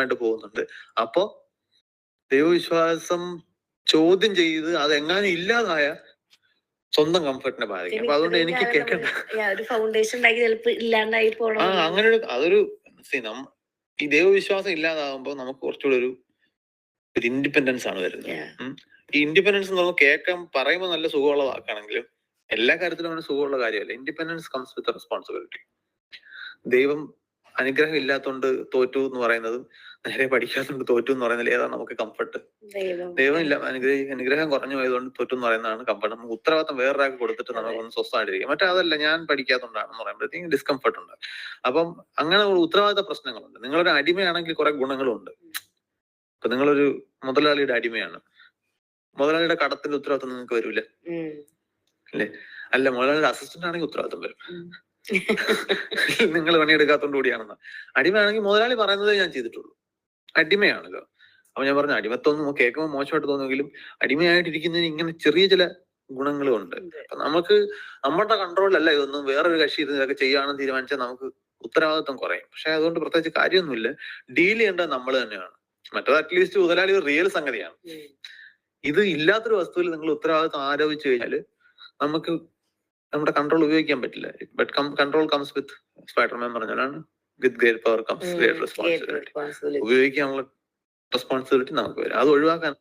ആയിട്ട് പോകുന്നുണ്ട്. അപ്പോ ദൈവവിശ്വാസം ചോദ്യം ചെയ്ത് അതെങ്ങാനും ഇല്ലാതായ സ്വന്തം കംഫർട്ടിനെ ബാധിക്കും. അപ്പൊ അതുകൊണ്ട് എനിക്ക് കേൾക്കണ്ട ഒരു ഫൗണ്ടേഷൻ ഇല്ലാണ്ടായി പോകണം. അങ്ങനെ അതൊരു ഈ ദൈവവിശ്വാസം ഇല്ലാതാകുമ്പോൾ നമുക്ക് കുറച്ചുകൂടെ ഒരു ഇൻഡിപെൻഡൻസ് ആണ് വരുന്നത്. ഈ ഇൻഡിപെൻഡൻസ് എന്ന് പറഞ്ഞാൽ കേൾക്കാൻ പറയുമ്പോൾ നല്ല സുഖമുള്ള വാക്കാണെങ്കിലും എല്ലാ കാര്യത്തിലും അങ്ങനെ സുഖമുള്ള കാര്യമല്ല. Independence comes with responsibility. ദൈവം അനുഗ്രഹം ഇല്ലാത്തോണ്ട് തോറ്റു എന്ന് പറയുന്നതും നേരെ പഠിക്കാത്തോണ്ട് തോറ്റു എന്ന് പറയുന്നതിൽ ഏതാണ് നമുക്ക് കംഫർട്ട്? ദൈവം ഇല്ല അനുഗ്രഹം കുറഞ്ഞു പോയതുകൊണ്ട് തോറ്റു എന്ന് പറയുന്നതാണ് കംഫർട്ട്. നമുക്ക് ഉത്തരവാദിത്തം വേറൊരാൾക്ക് കൊടുത്തിട്ട് നമുക്കൊന്ന് സ്വസ്ഥമായിട്ടിരിക്കും. മറ്റേ അതല്ല, ഞാൻ പഠിക്കാത്തോണ്ടാണെന്ന് പറയുമ്പോഴത്തേക്കും ഡിസ്കംഫർട്ട് ഉണ്ട്. അപ്പം അങ്ങനെ ഉത്തരവാദിത്ത പ്രശ്നങ്ങളുണ്ട്. നിങ്ങളൊരു അടിമയാണെങ്കിൽ കുറെ ഗുണങ്ങളുണ്ട്. ഇപ്പൊ നിങ്ങളൊരു മുതലാളിയുടെ അടിമയാണ്, മുതലാളിയുടെ കടത്തിന്റെ ഉത്തരവാദിത്തം നിങ്ങൾക്ക് വരൂല അല്ലേ? അല്ല, മുതലാളിയുടെ അസിസ്റ്റന്റ് ആണെങ്കിൽ ഉത്തരവാദിത്തം വരും. നിങ്ങൾ പണിയെടുക്കാത്തോണ്ട് കൂടിയാണെന്ന്. അടിമയാണെങ്കിൽ മുതലാളി പറയുന്നതേ ഞാൻ ചെയ്തിട്ടുള്ളൂ. അടിമയാണല്ലോ. അപ്പൊ ഞാൻ പറഞ്ഞു, അടിമത്വം കേൾക്കുമ്പോൾ മോശമായിട്ട് തോന്നുമെങ്കിലും അടിമയായിട്ടിരിക്കുന്നതിന് ഇങ്ങനെ ചെറിയ ചില ഗുണങ്ങളും ഉണ്ട്. അപ്പൊ നമുക്ക് നമ്മുടെ കൺട്രോളിലല്ല ഇതൊന്നും. വേറൊരു കക്ഷി ഇതൊക്കെ ചെയ്യാണെന്ന് തീരുമാനിച്ചാൽ നമുക്ക് ഉത്തരവാദിത്വം കുറയും. പക്ഷെ അതുകൊണ്ട് പ്രത്യേകിച്ച് കാര്യമൊന്നുമില്ല. ഡീൽ ചെയ്യേണ്ടത് നമ്മൾ തന്നെയാണ്. മറ്റേത് അറ്റ്ലീസ്റ്റ് മുതലാളി ഒരു റിയൽ സംഗതിയാണ്. ഇത് ഇല്ലാത്തൊരു വസ്തുവിൽ നിങ്ങൾ ഉത്തരവാദിത്വം ആരോപിച്ചു കഴിഞ്ഞാല് നമുക്ക് നമ്മുടെ കൺട്രോൾ ഉപയോഗിക്കാൻ പറ്റില്ല. But control comes with Spiderman പറഞ്ഞാലാണ് with great power comes great responsibility. ഉപയോഗിക്കാനുള്ള റെസ്പോൺസിബിലിറ്റി നമുക്ക് വരും. അത് ഒഴിവാക്കാൻ